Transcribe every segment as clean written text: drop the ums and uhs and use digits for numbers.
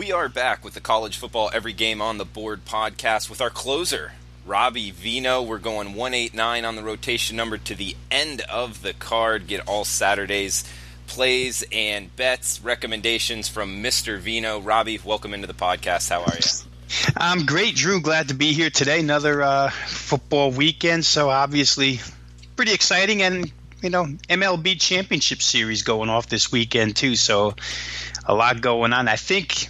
We are back with the College Football Every Game on the Board podcast with our closer, Robbie Veno. We're going 189 on the rotation number to the end of the card. Get all Saturday's plays and bets, recommendations from Mr. Veno. Robbie, welcome into the podcast. How are you? I'm great, Drew. Glad to be here today. Another football weekend, so obviously pretty exciting. And, MLB Championship Series going off this weekend, too, so a lot going on. I think,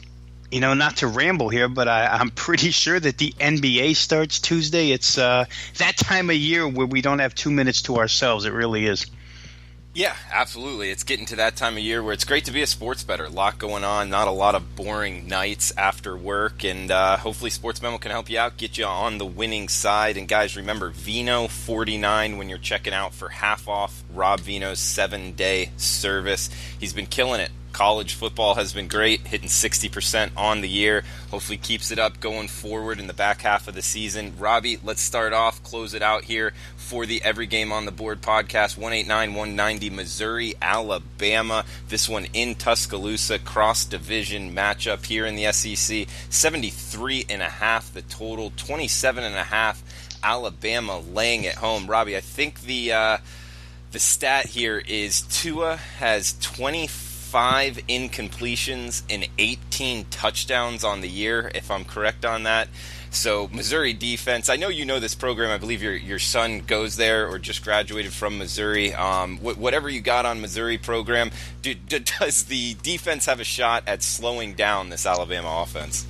not to ramble here, but I'm pretty sure that the NBA starts Tuesday. It's that time of year where we don't have 2 minutes to ourselves. It really is. Yeah, absolutely. It's getting to that time of year where it's great to be a sports bettor. A lot going on, not a lot of boring nights after work, and hopefully Sportsmemo can help you out, get you on the winning side. And guys, remember, Veno49 when you're checking out for half off Rob Veno's 7-day service. He's been killing it. College football has been great, hitting 60% on the year. Hopefully keeps it up going forward in the back half of the season. Robbie, let's start off, close it out here for the Every Game on the Board podcast. 189-190 Missouri, Alabama. This one in Tuscaloosa, cross-division matchup here in the SEC. 73.5 the total, 27.5 Alabama laying at home. Robbie, I think the stat here is Tua has 25 incompletions and 18 touchdowns on the year, if I'm correct on that. So Missouri defense, I know you know this program. I believe your son goes there or just graduated from Missouri. Whatever you got on Missouri program, does the defense have a shot at slowing down this Alabama offense?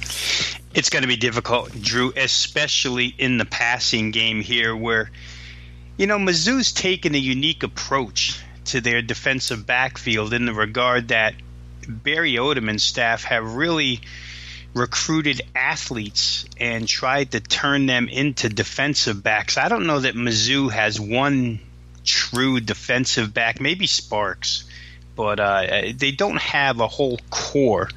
It's going to be difficult, Drew, especially in the passing game here where, Mizzou's taken a unique approach to their defensive backfield in the regard that Barry Odom and staff have really recruited athletes and tried to turn them into defensive backs. I don't know that Mizzou has one true defensive back, maybe Sparks, but they don't have a whole core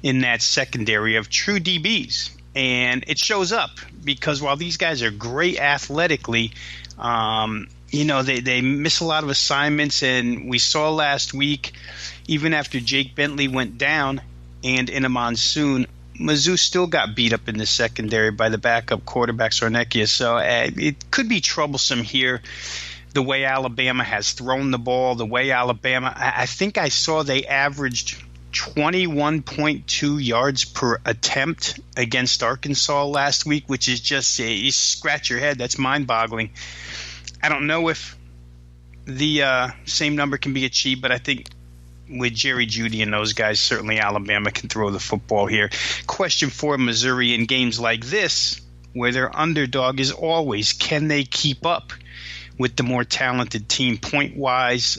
in that secondary of true DBs. And it shows up because while these guys are great athletically, they miss a lot of assignments, and we saw last week, even after Jake Bentley went down and in a monsoon, Mizzou still got beat up in the secondary by the backup quarterback, Sarnekia. So it could be troublesome here, the way Alabama has thrown the ball, the way Alabama – I think I saw they averaged 21.2 yards per attempt against Arkansas last week, which is just you scratch your head. That's mind-boggling. I don't know if the same number can be achieved, but I think with Jerry Jeudy and those guys, certainly Alabama can throw the football here. Question for Missouri in games like this, where their underdog is always, can they keep up with the more talented team point-wise?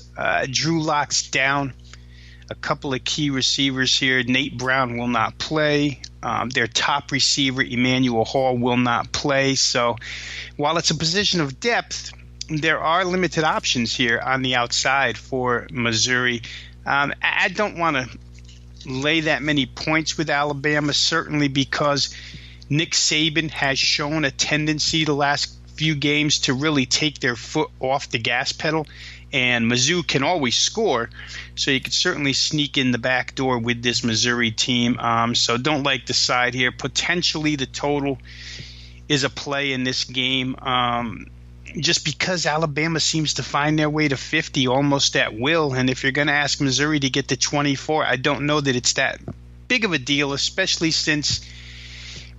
Drew locks down a couple of key receivers here. Nate Brown will not play. Their top receiver, Emmanuel Hall, will not play. So while it's a position of depth, there are limited options here on the outside for Missouri. I don't want to lay that many points with Alabama, certainly because Nick Saban has shown a tendency the last few games to really take their foot off the gas pedal, and Mizzou can always score, so you could certainly sneak in the back door with this Missouri team. So don't like the side here. Potentially the total is a play in this game. Just because Alabama seems to find their way to 50 almost at will. And if you're going to ask Missouri to get to 24, I don't know that it's that big of a deal, especially since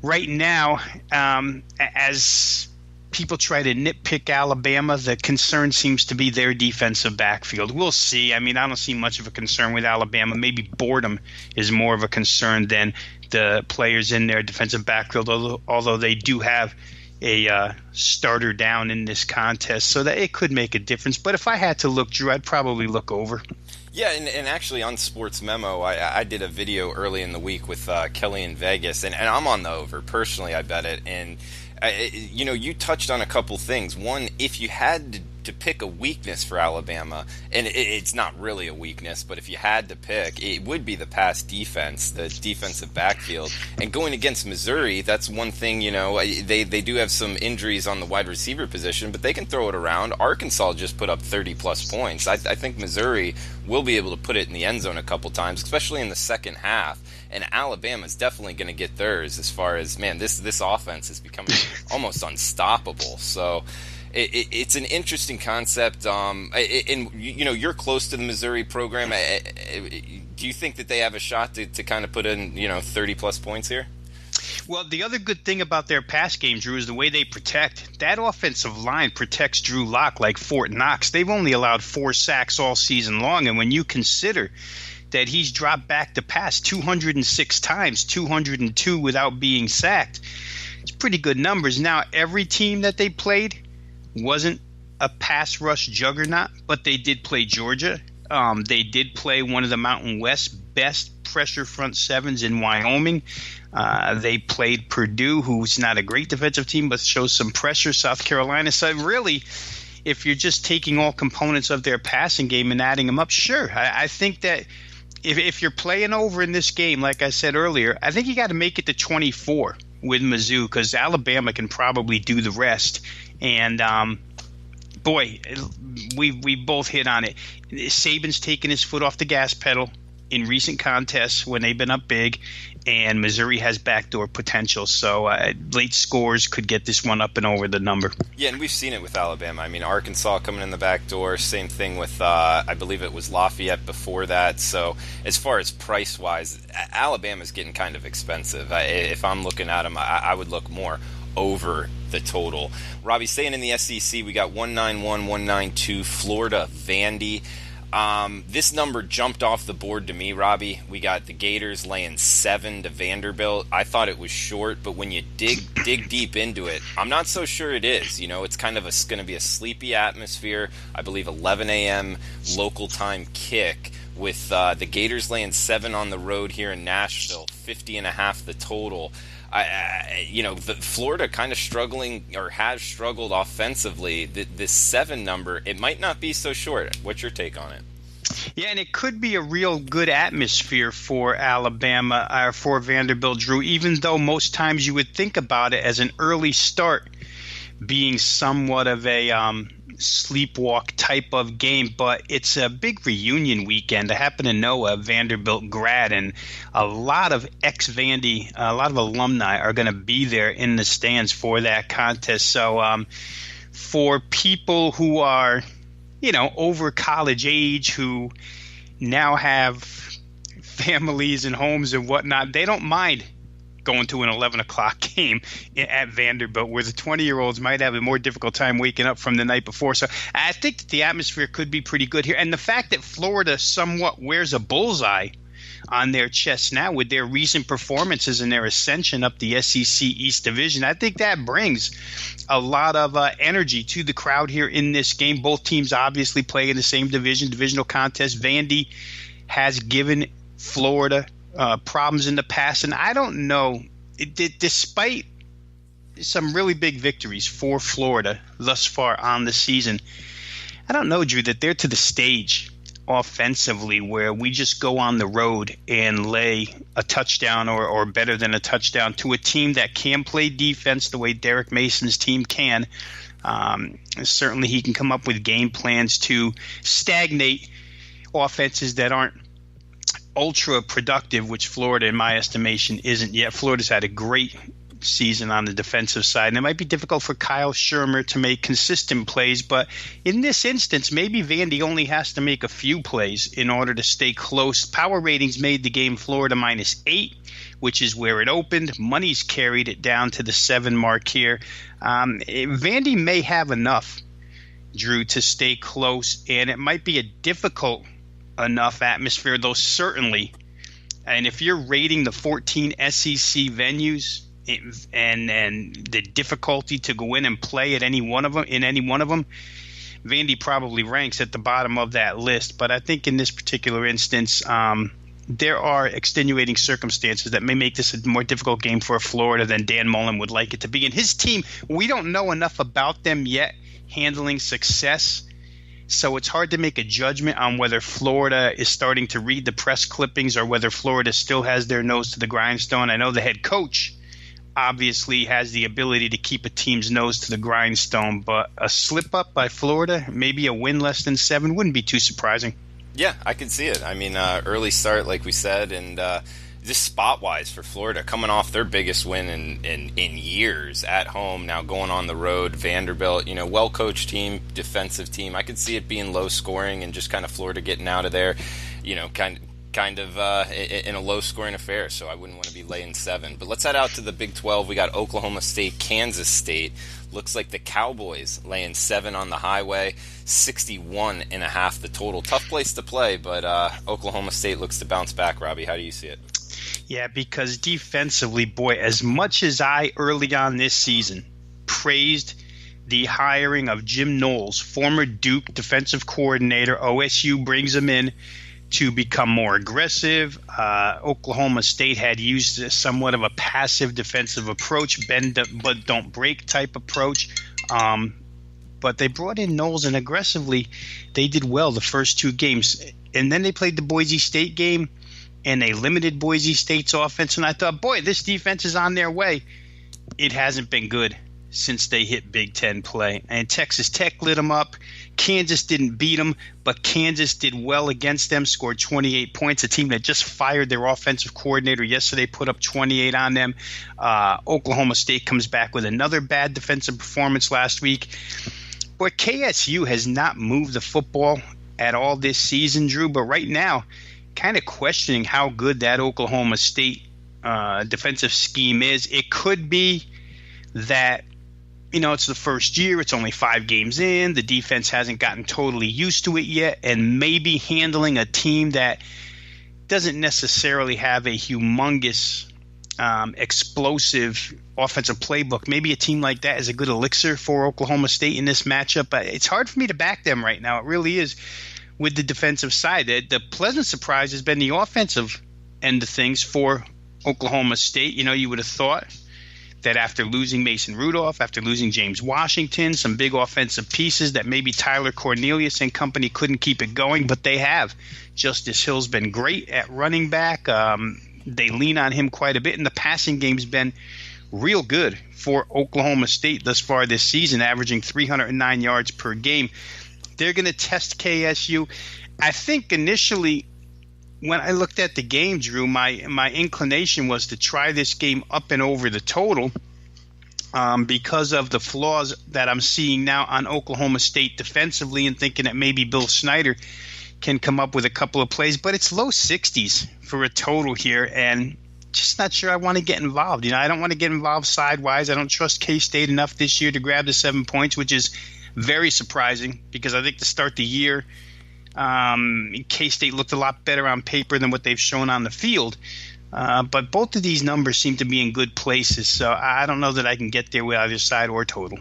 right now, as people try to nitpick Alabama, the concern seems to be their defensive backfield. We'll see. I mean, I don't see much of a concern with Alabama. Maybe boredom is more of a concern than the players in their defensive backfield, although they do have a starter down in this contest, so that it could make a difference. But if I had to look, Drew, I'd probably look over. Yeah, and actually on Sportsmemo, I did a video early in the week with Kelly in Vegas, and I'm on the over. Personally, I bet it. And, you touched on a couple things. One, if you had to to pick a weakness for Alabama, and it's not really a weakness, but if you had to pick, it would be the pass defense, the defensive backfield. And going against Missouri, that's one thing, they do have some injuries on the wide receiver position, but they can throw it around. Arkansas just put up 30-plus points. I think Missouri will be able to put it in the end zone a couple times, especially in the second half. And Alabama's definitely going to get theirs as far as, this offense is becoming almost unstoppable. So it's an interesting concept. And, you're close to the Missouri program. Do you think that they have a shot to kind of put in, 30-plus points here? Well, the other good thing about their pass game, Drew, is the way they protect. That offensive line protects Drew Lock like Fort Knox. They've only allowed 4 sacks all season long, and when you consider that he's dropped back to pass 206 times, 202 without being sacked, it's pretty good numbers. Now, every team that they played wasn't a pass rush juggernaut, but they did play Georgia. They did play one of the Mountain West's best pressure front sevens in Wyoming. They played Purdue, who's not a great defensive team, but shows some pressure, South Carolina. So really, if you're just taking all components of their passing game and adding them up, sure. I think that if you're playing over in this game, like I said earlier, I think you got to make it to 24 with Mizzou, because Alabama can probably do the rest. And boy, we both hit on it. Saban's taken his foot off the gas pedal in recent contests when they've been up big, and Missouri has backdoor potential. So late scores could get this one up and over the number. Yeah, and we've seen it with Alabama. I mean, Arkansas coming in the back door. Same thing with, I believe it was Lafayette before that. So as far as price-wise, Alabama's getting kind of expensive. If I'm looking at them, I would look more over the total. Robbie, staying in the SEC, we got 191, 192, Florida, Vandy. This number jumped off the board to me, Robbie. We got the Gators laying 7 to Vanderbilt. I thought it was short, but when you dig deep into it, I'm not so sure it is. It's kind of going to be a sleepy atmosphere. I believe 11 a.m. local time kick with the Gators laying 7 on the road here in Nashville, 50.5 the total. The Florida kind of struggling, or has struggled offensively. This 7 number, it might not be so short. What's your take on it? Yeah, and it could be a real good atmosphere for Alabama or for Vanderbilt, Drew, even though most times you would think about it as an early start being somewhat of a sleepwalk type of game, but it's a big reunion weekend. I happen to know a Vanderbilt grad, and a lot of ex-Vandy, a lot of alumni are going to be there in the stands for that contest. So for people who are, over college age, who now have families and homes and whatnot, they don't mind going to an 11 o'clock game at Vanderbilt, where the 20-year-olds might have a more difficult time waking up from the night before. So I think that the atmosphere could be pretty good here. And the fact that Florida somewhat wears a bullseye on their chest now with their recent performances and their ascension up the SEC East Division, I think that brings a lot of energy to the crowd here in this game. Both teams obviously play in the same divisional contest. Vandy has given Florida problems in the past, and I don't know, despite some really big victories for Florida thus far on the season, I don't know, Drew, that they're to the stage offensively where we just go on the road and lay a touchdown or better than a touchdown to a team that can play defense the way Derek Mason's team can. Certainly he can come up with game plans to stagnate offenses that aren't ultra productive, which Florida, in my estimation, isn't yet. Florida's had a great season on the defensive side, and it might be difficult for Kyle Shermer to make consistent plays, but in this instance, maybe Vandy only has to make a few plays in order to stay close. Power ratings made the game Florida -8, which is where it opened. Money's carried it down to the 7 mark here. Vandy may have enough, Drew, to stay close, and it might be a difficult enough atmosphere, though certainly. And if you're rating the 14 SEC venues and the difficulty to go in and play at any one of them, Vandy probably ranks at the bottom of that list. But I think in this particular instance, there are extenuating circumstances that may make this a more difficult game for Florida than Dan Mullen would like it to be. And his team, we don't know enough about them yet handling success. So it's hard to make a judgment on whether Florida is starting to read the press clippings or whether Florida still has their nose to the grindstone. I know the head coach obviously has the ability to keep a team's nose to the grindstone, but a slip-up by Florida, maybe a win less than 7, wouldn't be too surprising. Yeah, I can see it. I mean, early start, like we said, and just spot-wise for Florida, coming off their biggest win in years at home, now going on the road, Vanderbilt, well-coached team, defensive team. I could see it being low-scoring and just kind of Florida getting out of there, kind of in a low-scoring affair, so I wouldn't want to be laying 7. But let's head out to the Big 12. We got Oklahoma State, Kansas State. Looks like the Cowboys laying 7 on the highway, 61.5 the total. Tough place to play, but Oklahoma State looks to bounce back. Robbie, how do you see it? Yeah, because defensively, boy, as much as I early on this season praised the hiring of Jim Knowles, former Duke defensive coordinator, OSU brings him in to become more aggressive. Oklahoma State had used somewhat of a passive defensive approach, bend but don't break type approach. But they brought in Knowles, and aggressively they did well the first 2 games. And then they played the Boise State game, and they limited Boise State's offense. And I thought, boy, this defense is on their way. It hasn't been good since they hit Big Ten play. And Texas Tech lit them up. Kansas didn't beat them, but Kansas did well against them, scored 28 points. A team that just fired their offensive coordinator yesterday put up 28 on them. Oklahoma State comes back with another bad defensive performance last week. But KSU has not moved the football at all this season, Drew. But right now, kind of questioning how good that Oklahoma State defensive scheme is. It could be that it's the first year. It's only 5 games in. The defense hasn't gotten totally used to it yet, and maybe handling a team that doesn't necessarily have a humongous, explosive offensive playbook. Maybe a team like that is a good elixir for Oklahoma State in this matchup. But it's hard for me to back them right now. It really is with the defensive side. The pleasant surprise has been the offensive end of things for Oklahoma State. You would have thought that after losing Mason Rudolph, after losing James Washington, some big offensive pieces, that maybe Tyler Cornelius and company couldn't keep it going, but they have. Justice Hill's been great at running back. They lean on him quite a bit, and the passing game's been real good for Oklahoma State thus far this season, averaging 309 yards per game. They're going to test KSU. I think initially when I looked at the game, Drew, my inclination was to try this game up and over the total because of the flaws that I'm seeing now on Oklahoma State defensively, and thinking that maybe Bill Snyder can come up with a couple of plays. But it's low 60s for a total here, and just not sure I want to get involved. I don't want to get involved sidewise. I don't trust K-State enough this year to grab the 7 points, which is very surprising because I think to start the year, K-State looked a lot better on paper than what they've shown on the field. But both of these numbers seem to be in good places, so I don't know that I can get there with either side or total.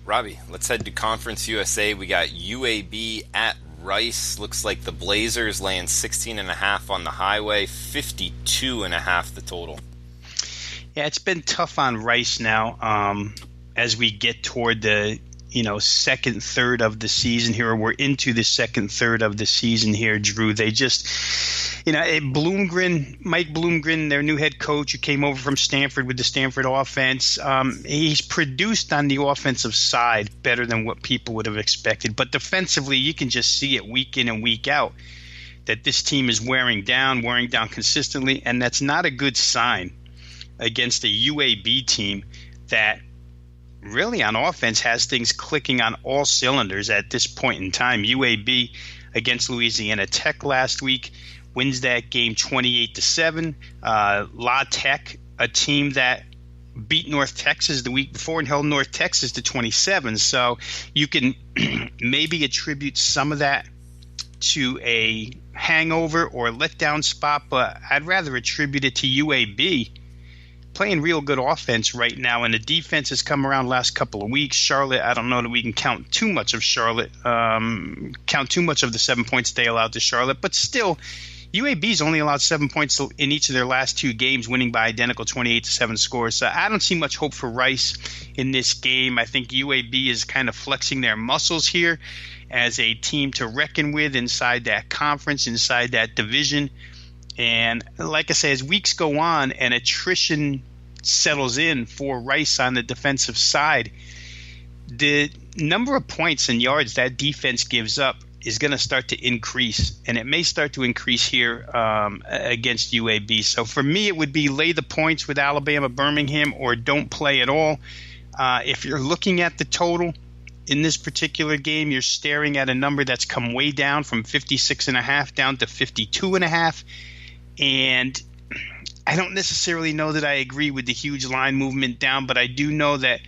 Robbie, let's head to Conference USA. We got UAB at Rice. Looks like the Blazers laying 16.5 on the highway, 52.5 the total. Yeah, it's been tough on Rice now as we get toward the second third of the season here, or we're into the second third of the season here, Drew. They just, Mike Bloomgren, their new head coach who came over from Stanford with the Stanford offense, he's produced on the offensive side better than what people would have expected. But defensively, you can just see it week in and week out that this team is wearing down consistently, and that's not a good sign against a UAB team that really on offense has things clicking on all cylinders at this point in time. UAB against Louisiana Tech last week wins that game 28-7. La Tech, a team that beat North Texas the week before and held North Texas to 27. So you can maybe attribute some of that to a hangover or letdown spot, but I'd rather attribute it to UAB playing real good offense right now, and the defense has come around the last couple of weeks. Charlotte, I don't know that we can count too much of Charlotte, count too much of the 7 points they allowed to Charlotte, but still, UAB's only allowed 7 points in each of their last 2 games, winning by identical 28-7 scores. So I don't see much hope for Rice in this game. I think UAB is kind of flexing their muscles here as a team to reckon with inside that conference, inside that division. And like I say, as weeks go on and attrition settles in for Rice on the defensive side, the number of points and yards that defense gives up is going to start to increase, and it may start to increase here against UAB. So for me, it would be lay the points with Alabama Birmingham or don't play at all. If you're looking at the total in this particular game, you're staring at a number that's come way down from 56.5 down to 52.5. And I don't necessarily know that I agree with the huge line movement down, but I do know that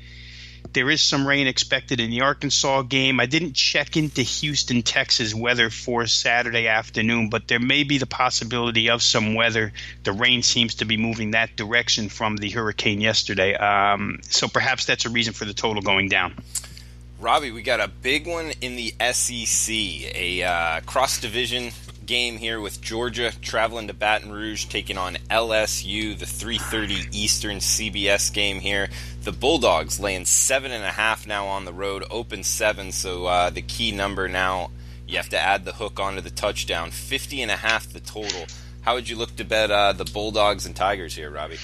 there is some rain expected in the Arkansas game. I didn't check into Houston, Texas weather for Saturday afternoon, but there may be the possibility of some weather. The rain seems to be moving that direction from the hurricane yesterday. So perhaps that's a reason for the total going down. Robbie, we got a big one in the SEC, a cross-division game here with Georgia traveling to Baton Rouge, taking on LSU, the 3:30 Eastern CBS game here. The Bulldogs laying 7.5 now on the road, open 7, so the key number now, you have to add the hook onto the touchdown. 50.5 the total. How would you look to bet the Bulldogs and Tigers here, Robbie?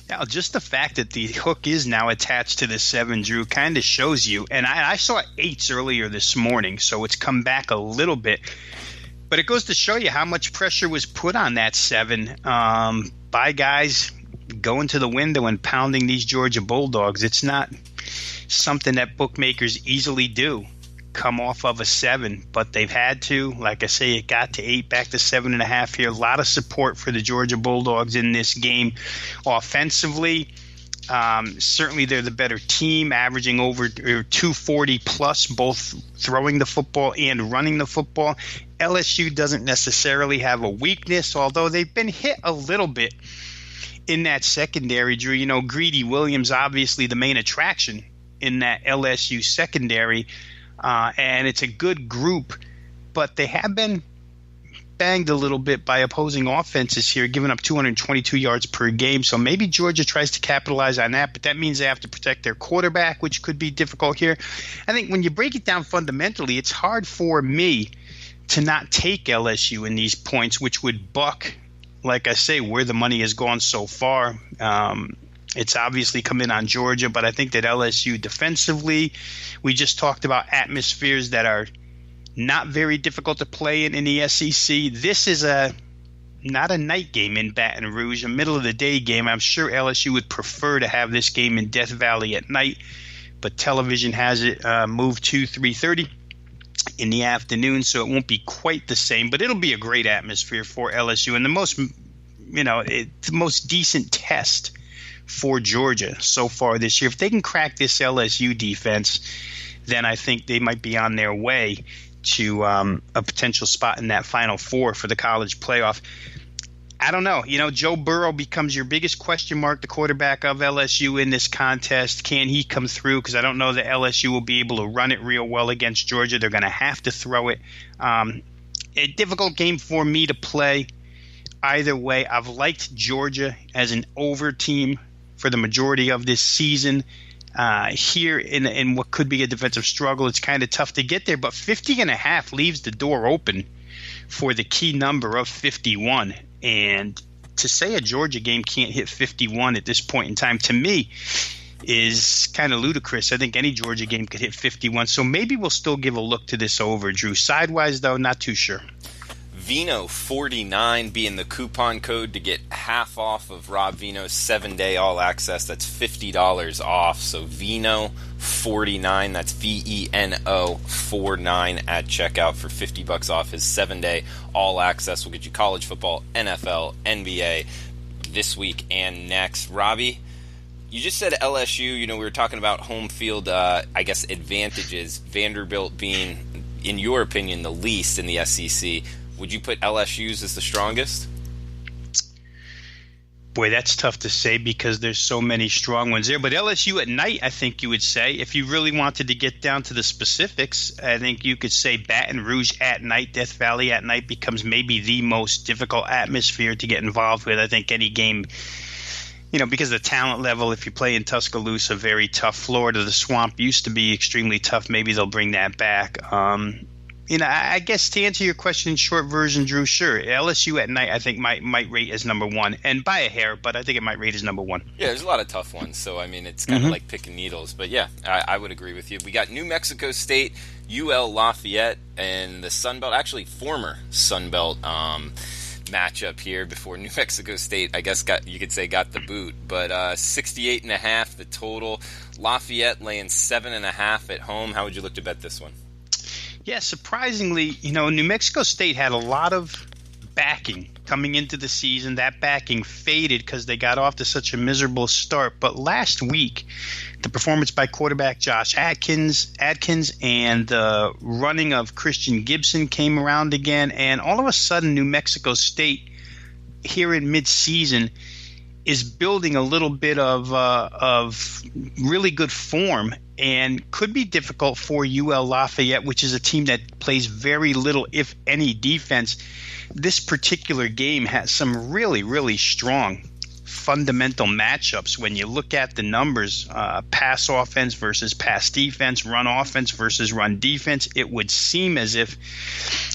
Now, just the fact that the hook is now attached to the 7, Drew, kind of shows you. And I saw 8s earlier this morning, so it's come back a little bit. But it goes to show you how much pressure was put on that 7 by guys going to the window and pounding these Georgia Bulldogs. It's not something that bookmakers easily do, come off of a 7, but they've had to. Like I say, it got to 8, back to 7.5 here. A lot of support for the Georgia Bulldogs in this game. Offensively, certainly they're the better team, averaging over 240 plus, both throwing the football and running the football. LSU doesn't necessarily have a weakness, although they've been hit a little bit in that secondary, Drew. You know, Greedy Williams, obviously the main attraction in that LSU secondary, and it's a good group, but they have been banged a little bit by opposing offenses here, giving up 222 yards per game. So maybe Georgia tries to capitalize on that, but that means they have to protect their quarterback, which could be difficult here. I think when you break it down fundamentally, it's hard for me to not take LSU in these points, which would buck, like I say, where the money has gone so far. It's obviously come in on Georgia, but I think that LSU defensively, we just talked about atmospheres that are not very difficult to play in the SEC. This is not a night game in Baton Rouge, a middle-of-the-day game. I'm sure LSU would prefer to have this game in Death Valley at night, but television has it moved to 3:30 in the afternoon, so it won't be quite the same, but it'll be a great atmosphere for LSU and the most decent test for Georgia so far this year. If they can crack this LSU defense, then I think they might be on their way to a potential spot in that Final Four for the college playoff. I don't know. You know, Joe Burrow becomes your biggest question mark, the quarterback of LSU in this contest. Can he come through? Because I don't know that LSU will be able to run it real well against Georgia. They're going to have to throw it. A difficult game for me to play either way. I've liked Georgia as an over team for the majority of this season. Here in what could be a defensive struggle, it's kind of tough to get there, but 50.5 leaves the door open for the key number of 51. And to say a Georgia game can't hit 51 at this point in time, to me, is kind of ludicrous. I think any Georgia game could hit 51, so maybe we'll still give a look to this over, Drew. Sidewise, though, not too sure. Veno 49 being the coupon code to get half off of Rob Veno's 7-day all access. That's $50 off. So Veno 49, that's VENO 49 at checkout for $50 off his 7-day all access. Will get you college football, NFL, NBA this week and next. Robbie, you just said LSU. You know, we were talking about home field, advantages. Vanderbilt being, in your opinion, the least in the SEC. Would you put LSU's as the strongest? Boy, that's tough to say because there's so many strong ones there. But LSU at night, I think you would say, if you really wanted to get down to the specifics, I think you could say Baton Rouge at night, Death Valley at night becomes maybe the most difficult atmosphere to get involved with. I think any game, because of the talent level, if you play in Tuscaloosa, very tough. Florida, the Swamp used to be extremely tough. Maybe they'll bring that back. I guess to answer your question, short version, Drew, sure. LSU at night, I think might rate as number one, and by a hair, but I think it might rate as number one. Yeah, there's a lot of tough ones, so I mean, it's kind of like picking needles. But yeah, I would agree with you. We got New Mexico State, UL Lafayette, and the Sun Belt, actually former Sun Belt matchup here before New Mexico State, I guess got the boot. But 68.5 the total. Lafayette laying 7.5 at home. How would you look to bet this one? Yeah, surprisingly, New Mexico State had a lot of backing coming into the season. That backing faded because they got off to such a miserable start. But last week, the performance by quarterback Josh Adkins and the running of Christian Gibson came around again. And all of a sudden, New Mexico State here in midseason is building a little bit of really good form and could be difficult for UL Lafayette, which is a team that plays very little, if any, defense. This particular game has some really, really strong fundamental matchups when you look at the numbers, pass offense versus pass defense, run offense versus run defense. It would seem as if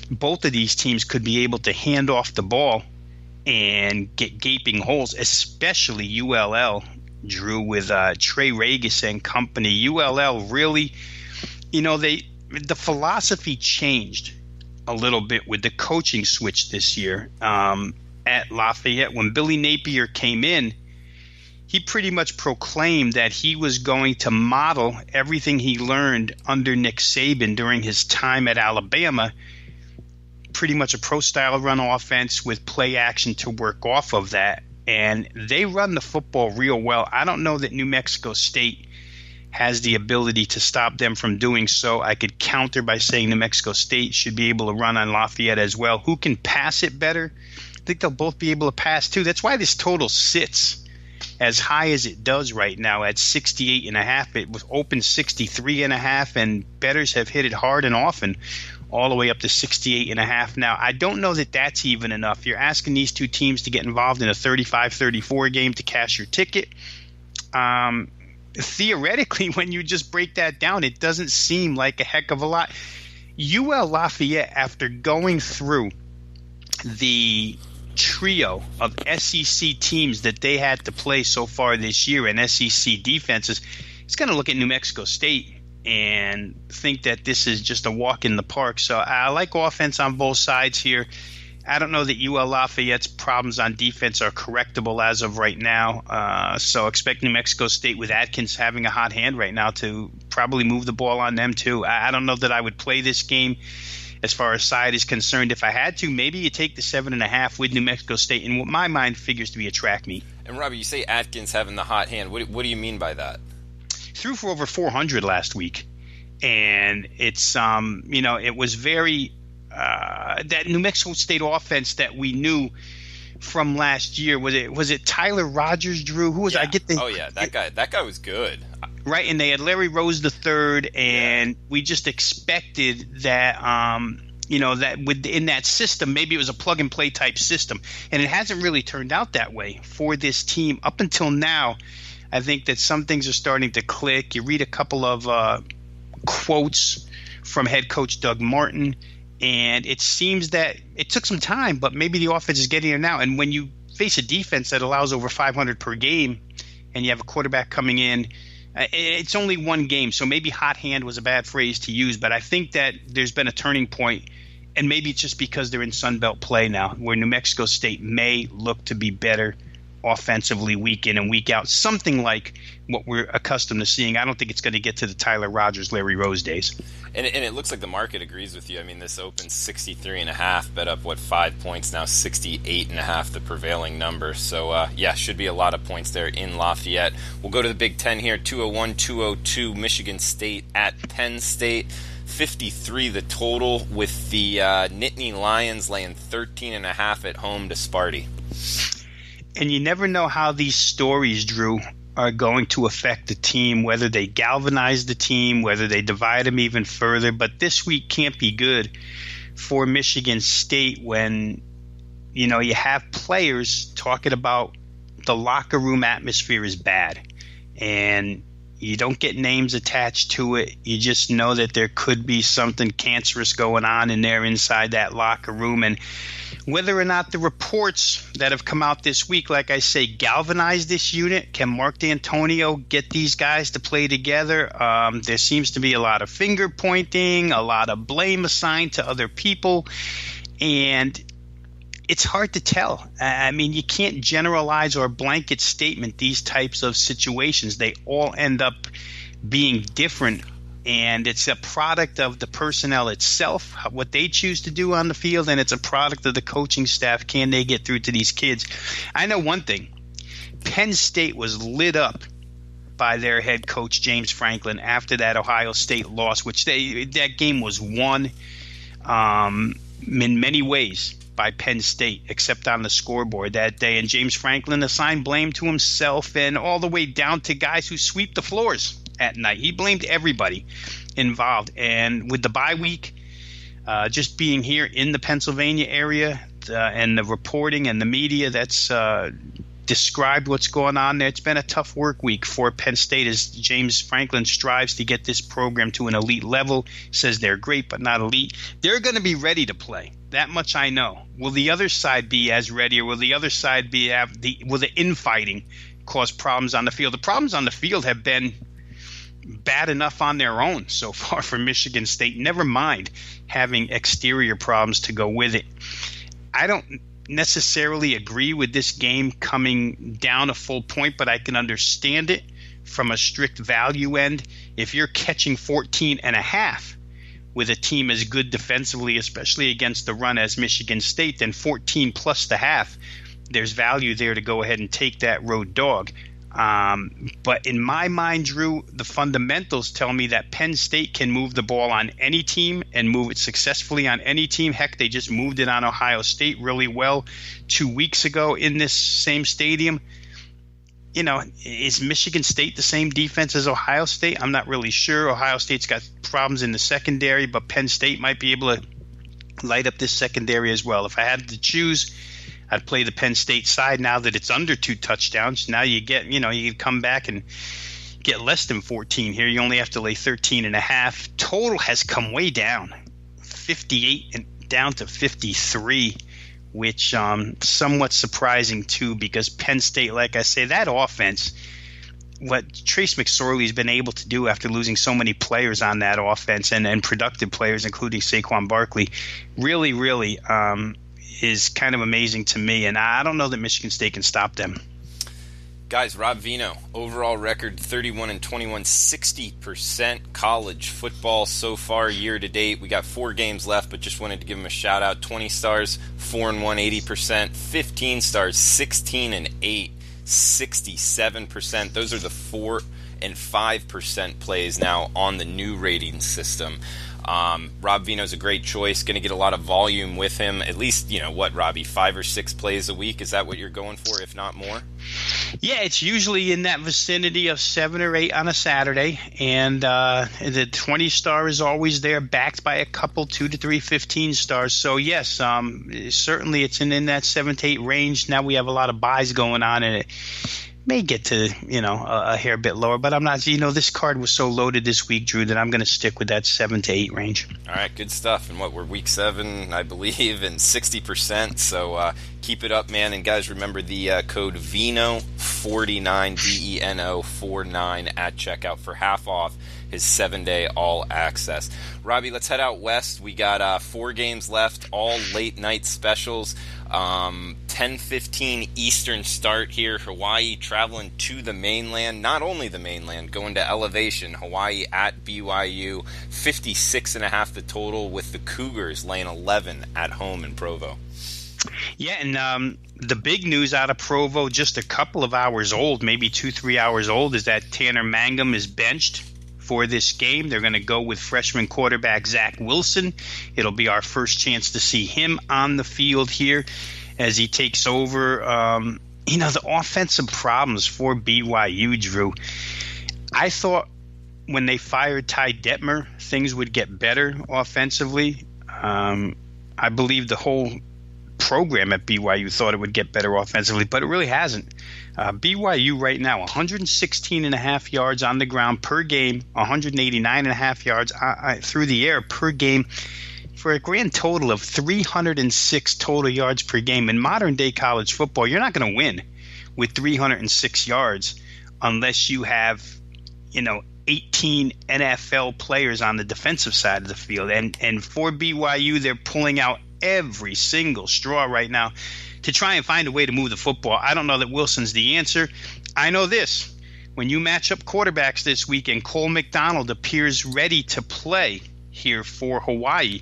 both of these teams could be able to hand off the ball and get gaping holes, especially ULL, Drew, with Trey Regis and company. ULL really, the philosophy changed a little bit with the coaching switch this year at Lafayette. When Billy Napier came in, he pretty much proclaimed that he was going to model everything he learned under Nick Saban during his time at Alabama, pretty much a pro-style run offense with play action to work off of that. And they run the football real well. I don't know that New Mexico State has the ability to stop them from doing so. I could counter by saying New Mexico State should be able to run on Lafayette as well. Who can pass it better? I think they'll both be able to pass too. That's why this total sits as high as it does right now at 68.5. It was open 63.5, and bettors have hit it hard and often, all the way up to 68.5. Now, I don't know that that's even enough. You're asking these two teams to get involved in a 35-34 game to cash your ticket. Theoretically, when you just break that down, it doesn't seem like a heck of a lot. UL Lafayette, after going through the trio of SEC teams that they had to play so far this year and SEC defenses, it's going to look at New Mexico State and think that this is just a walk in the park. So I like offense on both sides here. I don't know that UL Lafayette's problems on defense are correctable as of right now. So expect New Mexico State with Atkins having a hot hand right now to probably move the ball on them too. I don't know that I would play this game as far as side is concerned. If I had to, maybe you take the 7.5 with New Mexico State in what my mind figures to be a track meet. And Robbie, you say Atkins having the hot hand. What do you mean by that? Threw for over 400 last week. And it's, it was very that New Mexico State offense that we knew from last year. Was it Tyler Rogers, Drew? Who was yeah. I get the? Oh yeah, that guy was good. Right, and they had Larry Rose III, and we just expected that that within that system, maybe it was a plug and play type system, and it hasn't really turned out that way for this team up until now. I think that some things are starting to click. You read a couple of quotes from head coach Doug Martin, and it seems that it took some time, but maybe the offense is getting there now. And when you face a defense that allows over 500 per game, and you have a quarterback coming in, it's only one game, so maybe hot hand was a bad phrase to use, but I think that there's been a turning point, and maybe it's just because they're in Sun Belt play now, where New Mexico State may look to be better offensively week in and week out, something like what we're accustomed to seeing. I don't think it's going to get to the Tyler Rogers, Larry Rose days. And it looks like the market agrees with you. I mean, this opens 63.5, bet up 5 points now, 68.5 the prevailing number. So should be a lot of points there in Lafayette. We'll go to the Big Ten here. 201-202 Michigan State at Penn State. 53 the total, with the Nittany Lions laying 13.5 at home to Sparty. And you never know how these stories, Drew, are going to affect the team, whether they galvanize the team, whether they divide them even further. But this week can't be good for Michigan State when, you know, you have players talking about the locker room atmosphere is bad. And you don't get names attached to it. You just know that there could be something cancerous going on in there inside that locker room. And whether or not the reports that have come out this week, like I say, galvanize this unit, can Mark D'Antonio get these guys to play together? There seems to be a lot of finger pointing, a lot of blame assigned to other people, and it's hard to tell. I mean, you can't generalize or blanket statement these types of situations. They all end up being different, and it's a product of the personnel itself, what they choose to do on the field, and it's a product of the coaching staff. Can they get through to these kids? I know one thing. Penn State was lit up by their head coach, James Franklin, after that Ohio State loss, which that game was won in many ways by Penn State, except on the scoreboard that day. And James Franklin assigned blame to himself and all the way down to guys who sweep the floors at night. He blamed everybody involved. And with the bye week, just being here in the Pennsylvania area and the reporting and the media that's described what's going on there, it's been a tough work week for Penn State as James Franklin strives to get this program to an elite level. Says they're great but not elite. They're going to be ready to play. That much I know. Will the other side be as ready, or will the other side will the infighting cause problems on the field? The problems on the field have been bad enough on their own so far for Michigan State, never mind having exterior problems to go with it. I don't necessarily agree with this game coming down a full point, but I can understand it from a strict value end. If you're catching 14.5 with a team as good defensively, especially against the run as Michigan State, then 14 plus the half, there's value there to go ahead and take that road dog. But in my mind, Drew, the fundamentals tell me that Penn State can move the ball on any team and move it successfully on any team. Heck, they just moved it on Ohio State really well 2 weeks ago in this same stadium. You know, is Michigan State the same defense as Ohio State? I'm not really sure. Ohio State's got problems in the secondary, but Penn State might be able to light up this secondary as well. If I had to choose, I'd play the Penn State side now that it's under 2 touchdowns. Now you come back and get less than 14 here. You only have to lay 13.5. Total has come way down, 58 and down to 53, which somewhat surprising too, because Penn State, like I say, that offense, what Trace McSorley's been able to do after losing so many players on that offense and productive players, including Saquon Barkley, really, really is kind of amazing to me. And I don't know that Michigan State can stop them. Guys, Rob Veno, overall record 31-21, 60% college football so far year to date. We got 4 games left, but just wanted to give him a shout out. 20 stars, 4-1, 80%. 15 stars, 16-8, 67%. Those are the 4 and 5% plays now on the new rating system. Rob Veno's a great choice. Going to get a lot of volume with him. At least, Robbie, 5 or 6 plays a week. Is that what you're going for, if not more? Yeah, it's usually in that vicinity of 7 or 8 on a Saturday. And the 20 star is always there, backed by a couple 2 to 3 15 stars. So, yes, certainly it's in that 7 to 8 range. Now we have a lot of buys going on, and it may get to, a hair bit lower, but I'm not, this card was so loaded this week, Drew, that I'm going to stick with that 7 to 8 range. All right, good stuff. And we're week 7, I believe, and 60%. So keep it up, man. And guys, remember the code VENO49, VENO49 at checkout for half off his 7-day all access. Robbie, let's head out west. We got 4 games left, all late night specials. 10:15 Eastern start here. Hawaii traveling to the mainland, not only the mainland, going to Elevation. Hawaii at BYU, 56.5 the total, with the Cougars laying 11 at home in Provo. Yeah, and the big news out of Provo, just a couple of hours old, maybe 2-3 hours old, is that Tanner Mangum is benched for this game. They're going to go with freshman quarterback Zach Wilson. It'll be our first chance to see him on the field here as he takes over the offensive problems for BYU, Drew, I thought when they fired Ty Detmer, things would get better offensively. I believe the whole program at BYU thought it would get better offensively, but it really hasn't. BYU right now, 116.5 yards on the ground per game, 189.5 yards through the air per game, for a grand total of 306 total yards per game. In modern day college football, you're not going to win with 306 yards unless you have, 18 NFL players on the defensive side of the field. And for BYU, they're pulling out every single straw right now to try and find a way to move the football. I don't know that Wilson's the answer. I know this. When you match up quarterbacks this week and Cole McDonald appears ready to play here for Hawaii,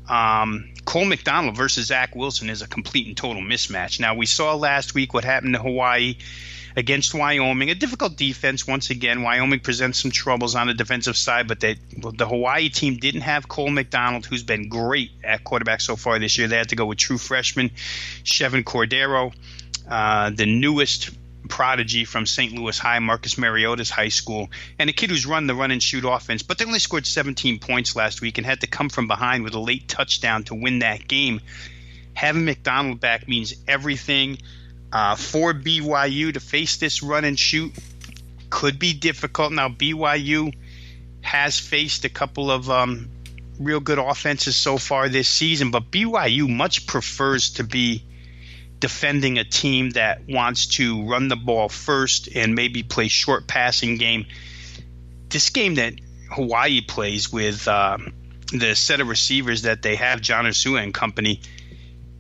Cole McDonald versus Zach Wilson is a complete and total mismatch. Now, we saw last week what happened to Hawaii against Wyoming. A difficult defense once again. Wyoming presents some troubles on the defensive side, but the Hawaii team didn't have Cole McDonald, who's been great at quarterback so far this year. They had to go with true freshman Chevin Cordero, the newest prodigy from St. Louis High, Marcus Mariota's high school, and a kid who's run the run-and-shoot offense. But they only scored 17 points last week and had to come from behind with a late touchdown to win that game. Having McDonald back means everything. For BYU to face this run-and-shoot could be difficult. Now, BYU has faced a couple of real good offenses so far this season, but BYU much prefers to be defending a team that wants to run the ball first and maybe play short passing game. This game that Hawaii plays with the set of receivers that they have, John Ursua and company,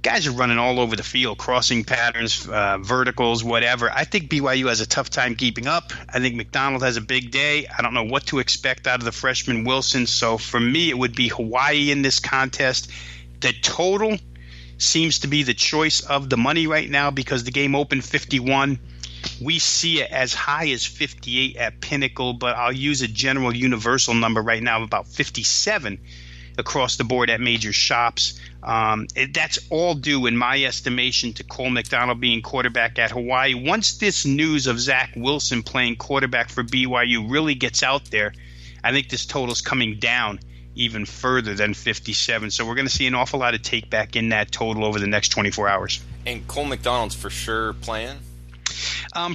guys are running all over the field, crossing patterns, verticals, whatever. I think BYU has a tough time keeping up. I think McDonald has a big day. I don't know what to expect out of the freshman Wilson. So for me, it would be Hawaii in this contest. The total seems to be the choice of the money right now because the game opened 51. We see it as high as 58 at Pinnacle, but I'll use a general universal number right now of about 57 across the board at major shops. That's all due, in my estimation, to Cole McDonald being quarterback at Hawaii. Once this news of Zach Wilson playing quarterback for BYU really gets out there, I think this total's coming down even further than 57. So we're going to see an awful lot of take back in that total over the next 24 hours. And Cole McDonald's for sure playing?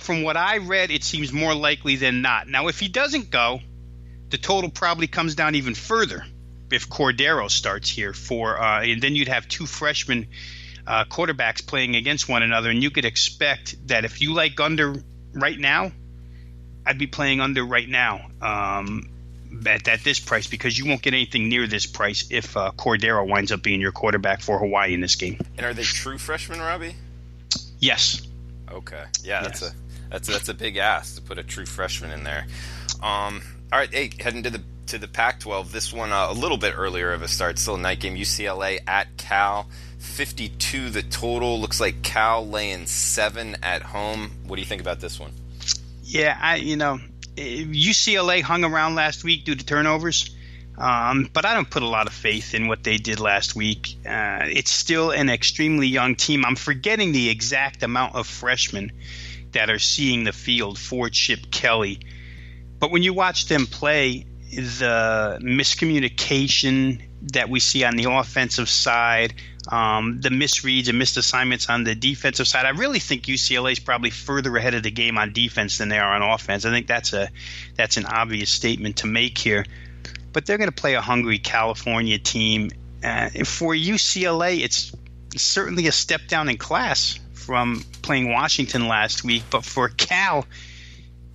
From what I read, it seems more likely than not. Now, if he doesn't go, the total probably comes down even further if Cordero starts here and then you'd have two freshman quarterbacks playing against one another, and you could expect that if you like under right now, I'd be playing under right now at this price, because you won't get anything near this price if Cordero winds up being your quarterback for Hawaii in this game. And are they true freshmen, Robbie? Yes. Okay. Yeah, yes. That's a big ask to put a true freshman in there. All right, hey, heading to the Pac-12. This one a little bit earlier of a start. Still a night game. UCLA at Cal. 52 the total. Looks like Cal laying 7 at home. What do you think about this one? Yeah, UCLA hung around last week due to turnovers, but I don't put a lot of faith in what they did last week. It's still an extremely young team. I'm forgetting the exact amount of freshmen that are seeing the field for Chip Kelly. But when you watch them play, the miscommunication that we see on the offensive side, the misreads and missed assignments on the defensive side, I really think UCLA is probably further ahead of the game on defense than they are on offense. I think that's an obvious statement to make here. But they're going to play a hungry California team. For UCLA, it's certainly a step down in class from playing Washington last week. But for Cal,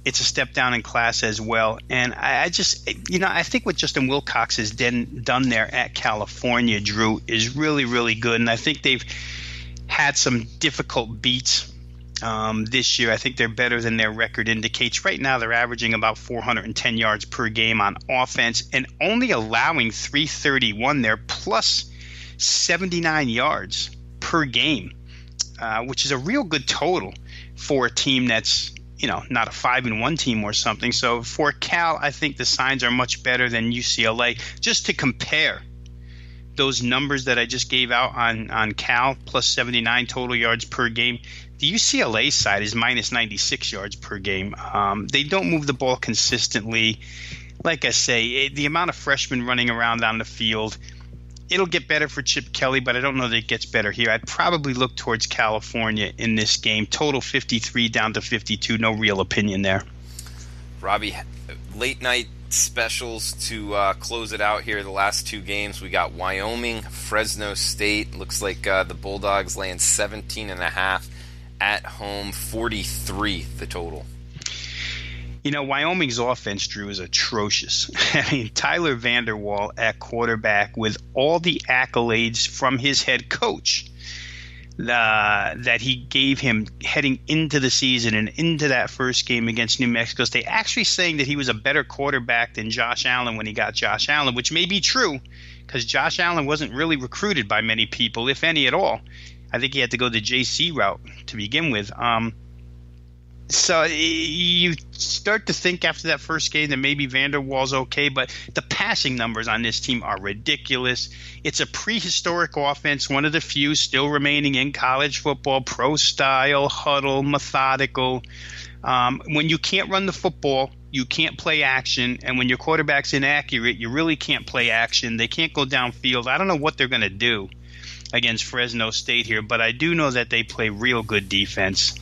it's a step down in class as well. And I think what Justin Wilcox has done there at California, Drew, is really, really good. And I think they've had some difficult beats this year. I think they're better than their record indicates. Right now, they're averaging about 410 yards per game on offense and only allowing 331 there, plus 79 yards per game, which is a real good total for a team that's not a 5-1 team or something. So for Cal, I think the signs are much better than UCLA. Just to compare, those numbers that I just gave out on Cal, plus 79 total yards per game, the UCLA side is minus 96 yards per game. They don't move the ball consistently. Like I say, the amount of freshmen running around on the field, it'll get better for Chip Kelly, but I don't know that it gets better here. I'd probably look towards California in this game. Total 53 down to 52. No real opinion there. Robbie, late night specials to close it out here. The last two games, we got Wyoming, Fresno State. Looks like the Bulldogs laying 17.5 at home, 43 the total. You know, Wyoming's offense, Drew, is atrocious. I mean, Tyler Vanderwall at quarterback with all the accolades from his head coach that he gave him heading into the season and into that first game against New Mexico State, actually saying that he was a better quarterback than Josh Allen when he got Josh Allen, which may be true because Josh Allen wasn't really recruited by many people, if any at all. I think he had to go the JC route to begin with. So you start to think after that first game that maybe Vanderwall's okay, but the passing numbers on this team are ridiculous. It's a prehistoric offense, one of the few still remaining in college football, pro style, huddle, methodical. When you can't run the football, you can't play action, and when your quarterback's inaccurate, you really can't play action. They can't go downfield. I don't know what they're going to do against Fresno State here, but I do know that they play real good defense.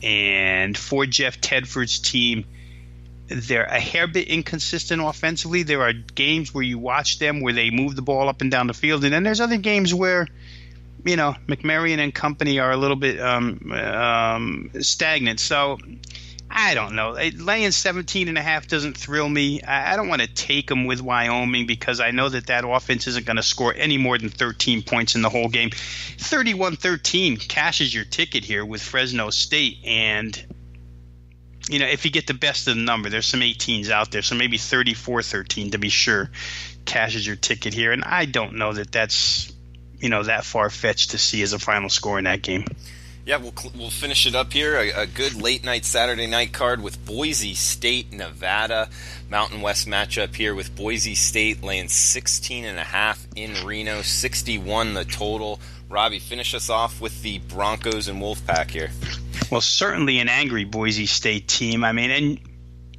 And for Jeff Tedford's team, they're a hair bit inconsistent offensively. There are games where you watch them where they move the ball up and down the field, and then there's other games where, you know, McMarion and company are a little bit stagnant. So I don't know. Laying 17.5 doesn't thrill me. I don't want to take them with Wyoming because I know that offense isn't going to score any more than 13 points in the whole game. 31-13 cashes your ticket here with Fresno State. And, you know, if you get the best of the number, there's some 18s out there. So maybe 34-13 to be sure cashes your ticket here. And I don't know that that's, you know, that far-fetched to see as a final score in that game. Yeah, we'll finish it up here. A good late-night Saturday night card with Boise State, Nevada. Mountain West matchup here with Boise State laying 16.5 in Reno, 61 the total. Robbie, finish us off with the Broncos and Wolfpack here. Well, certainly an angry Boise State team. I mean, and,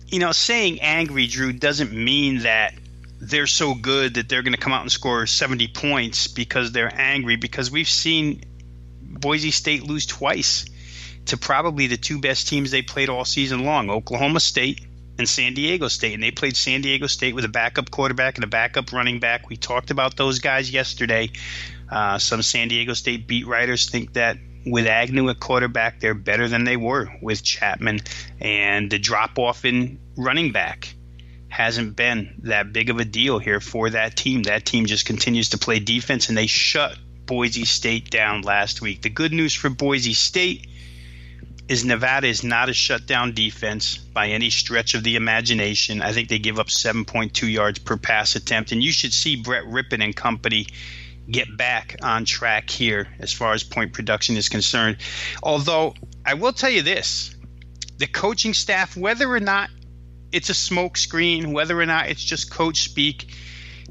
you know, saying angry, Drew, doesn't mean that they're so good that they're going to come out and score 70 points because they're angry, because we've seen Boise State lose twice to probably the two best teams they played all season long, Oklahoma State and San Diego State. And they played San Diego State with a backup quarterback and a backup running back. We talked about those guys yesterday. Some San Diego State beat writers think that with Agnew at quarterback, they're better than they were with Chapman. And the drop-off in running back hasn't been that big of a deal here for that team. That team just continues to play defense, and they shut Boise State down last week. The good news for Boise State is Nevada is not a shutdown defense by any stretch of the imagination. I think they give up 7.2 yards per pass attempt, and you should see Brett Rippon and company get back on track here as far as point production is concerned. Although I will tell you this, the coaching staff, whether or not it's a smoke screen, whether or not it's just coach speak,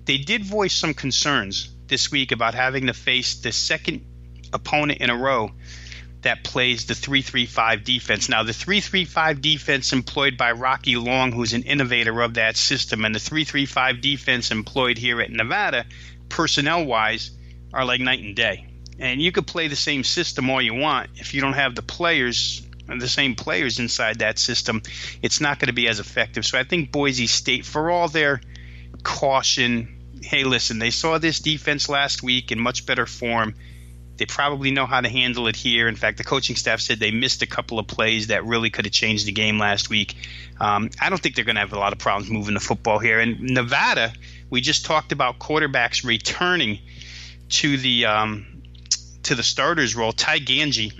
they did voice some concerns this week about having to face the second opponent in a row that plays the 3-3-5 defense. Now, the 3-3-5 defense employed by Rocky Long, who's an innovator of that system, and the 3-3-5 defense employed here at Nevada, personnel-wise, are like night and day. And you could play the same system all you want. If you don't have the players, the same players inside that system, it's not going to be as effective. So I think Boise State, for all their caution, hey, listen, they saw this defense last week in much better form. They probably know how to handle it here. In fact, the coaching staff said they missed a couple of plays that really could have changed the game last week. I don't think they're going to have a lot of problems moving the football here. And Nevada, we just talked about quarterbacks returning to the starters role. Ty Ganji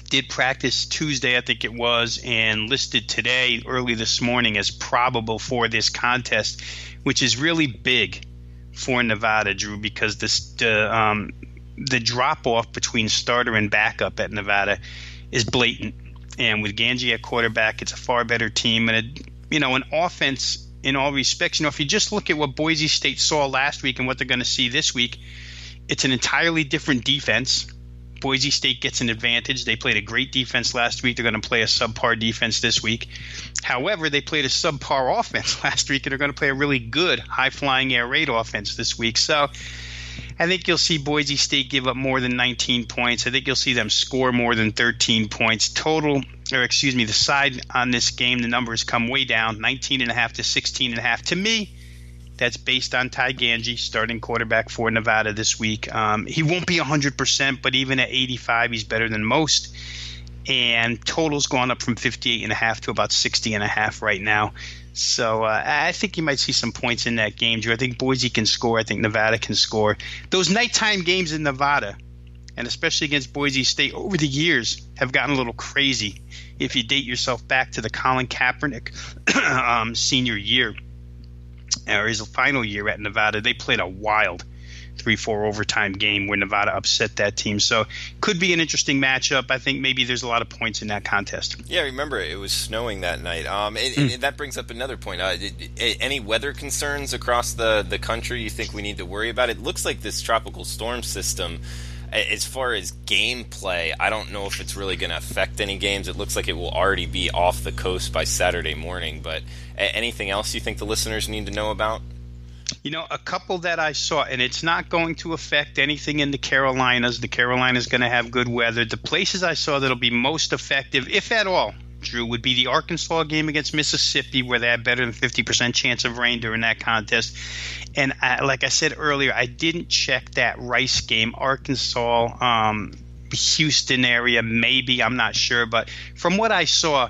did practice Tuesday, I think it was, and listed today, early this morning, as probable for this contest, which is really big for Nevada, Drew, because the drop-off between starter and backup at Nevada is blatant. And with Ganji at quarterback, it's a far better team. And, an offense in all respects. If you just look at what Boise State saw last week and what they're going to see this week, it's an entirely different defense. Boise State gets an advantage. They played a great defense last week. They're going to play a subpar defense this week. However, they played a subpar offense last week, and they're going to play a really good high-flying air raid offense this week. So I think you'll see Boise State give up more than 19 points. I think you'll see them score more than 13 points. The side on this game, the numbers come way down, 19.5 to 16.5. To me, that's based on Ty Ganji, starting quarterback for Nevada this week. He won't be 100%, but even at 85, he's better than most. And total's gone up from 58.5 to about 60.5 right now. So I think you might see some points in that game, Drew. I think Boise can score. I think Nevada can score. Those nighttime games in Nevada, and especially against Boise State over the years, have gotten a little crazy. If you date yourself back to the Colin Kaepernick senior year, or his final year at Nevada, they played a wild 3-4 overtime game where Nevada upset that team. So could be an interesting matchup. I think maybe there's a lot of points in that contest. Yeah, remember it was snowing that night. And that brings up another point. Any weather concerns across the country you think we need to worry about? It looks like this tropical storm system, as far as gameplay, I don't know if it's really going to affect any games. It looks like it will already be off the coast by Saturday morning. But anything else you think the listeners need to know about? A couple that I saw, and it's not going to affect anything in the Carolinas. The Carolinas going to have good weather. The places I saw that'll be most effective, if at all, Drew, would be the Arkansas game against Mississippi, where they had better than 50% chance of rain during that contest. And like I said earlier, I didn't check that Rice game. Arkansas, Houston area, maybe, I'm not sure. But from what I saw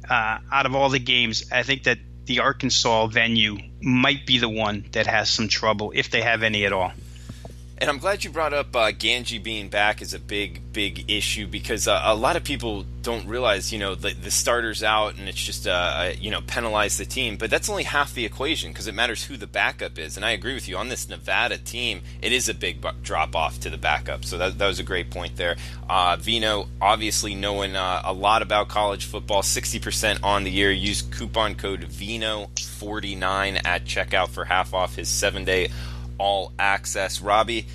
out of all the games, I think that the Arkansas venue might be the one that has some trouble, if they have any at all. And I'm glad you brought up Ganji being back is a big issue, because a lot of people don't realize, the starter's out and it's just, penalize the team. But that's only half the equation, because it matters who the backup is. And I agree with you. On this Nevada team, it is a big drop-off to the backup. So that was a great point there. Veno, obviously knowing a lot about college football, 60% on the year. Use coupon code VENO49 at checkout for half off his 7-day all access. Robbie,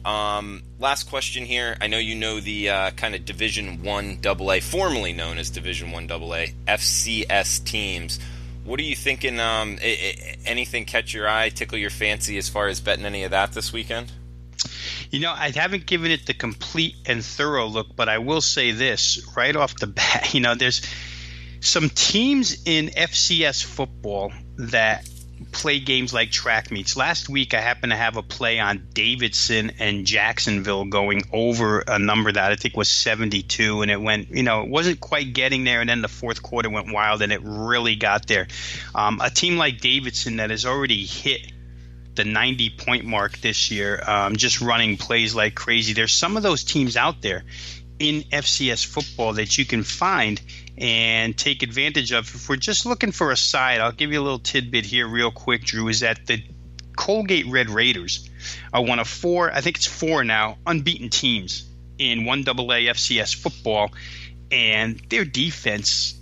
last question here. I know you know the kind of Division 1 AA, formerly known as Division 1 AA, FCS teams. What are you thinking? Anything catch your eye, tickle your fancy as far as betting any of that this weekend? I haven't given it the complete and thorough look, but I will say this right off the bat. There's some teams in FCS football that play games like track meets. Last week, I happened to have a play on Davidson and Jacksonville going over a number that I think was 72, and it went, it wasn't quite getting there, and then the fourth quarter went wild, and it really got there. A team like Davidson that has already hit the 90-point mark this year, just running plays like crazy. There's some of those teams out there in FCS football that you can find and take advantage of. If we're just looking for a side, I'll give you a little tidbit here real quick, Drew, is that the Colgate Red Raiders are one of four now, unbeaten teams in 1AA FCS football. And their defense,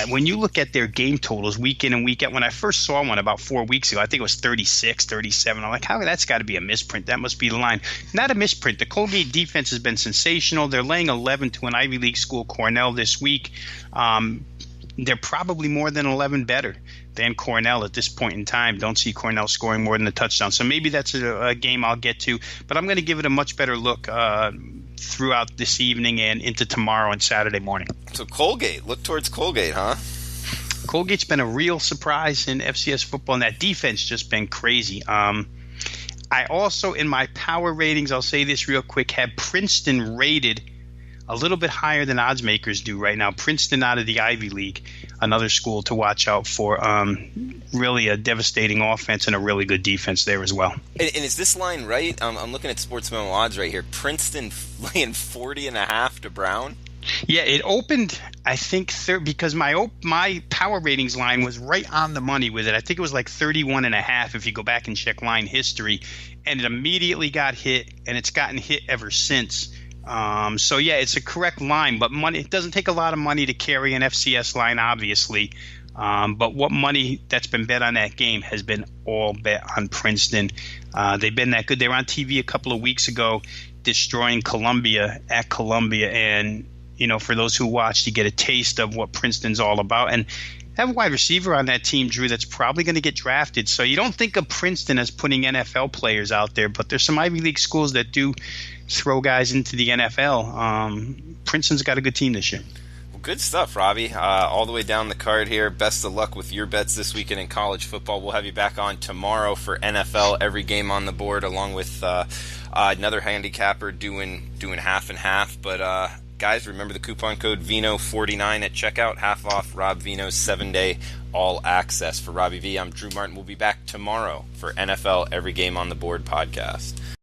when you look at their game totals week in and week out, when I first saw one about 4 weeks ago, I think it was 36, 37. I'm like, that's got to be a misprint. That must be the line. Not a misprint. The Colgate defense has been sensational. They're laying 11 to an Ivy League school, Cornell, this week. They're probably more than 11 better than Cornell at this point in time. Don't see Cornell scoring more than a touchdown. So maybe that's a game I'll get to. But I'm going to give it a much better look throughout this evening and into tomorrow and Saturday morning. So Colgate, look towards Colgate, huh? Colgate's been a real surprise in FCS football, and that defense just been crazy. I also, in my power ratings, I'll say this real quick, had Princeton rated a little bit higher than odds makers do right now. Princeton out of the Ivy League, another school to watch out for. Really a devastating offense and a really good defense there as well. And is this line right? I'm looking at Sportsmemo odds right here. Princeton laying 40.5 to Brown. Yeah, it opened, I think, because my power ratings line was right on the money with it. I think it was like 31.5 if you go back and check line history. And it immediately got hit, and it's gotten hit ever since. So, yeah, it's a correct line, but it doesn't take a lot of money to carry an FCS line, obviously. But what money that's been bet on that game has been all bet on Princeton. They've been that good. They were on TV a couple of weeks ago destroying Columbia at Columbia. And, for those who watched, you get a taste of what Princeton's all about. And have a wide receiver on that team, Drew, that's probably going to get drafted. So you don't think of Princeton as putting NFL players out there, but there's some Ivy League schools that do throw guys into the NFL. Princeton's got a good team this year. Well, good stuff, Robbie. All the way down the card here. Best of luck with your bets this weekend in college football. We'll have you back on tomorrow for NFL, every game on the board, along with another handicapper doing half and half. But guys, remember the coupon code Veno49 at checkout. Half off Rob Veno's 7-day all access. For Robbie V, I'm Drew Martin. We'll be back tomorrow for NFL Every Game on the Board podcast.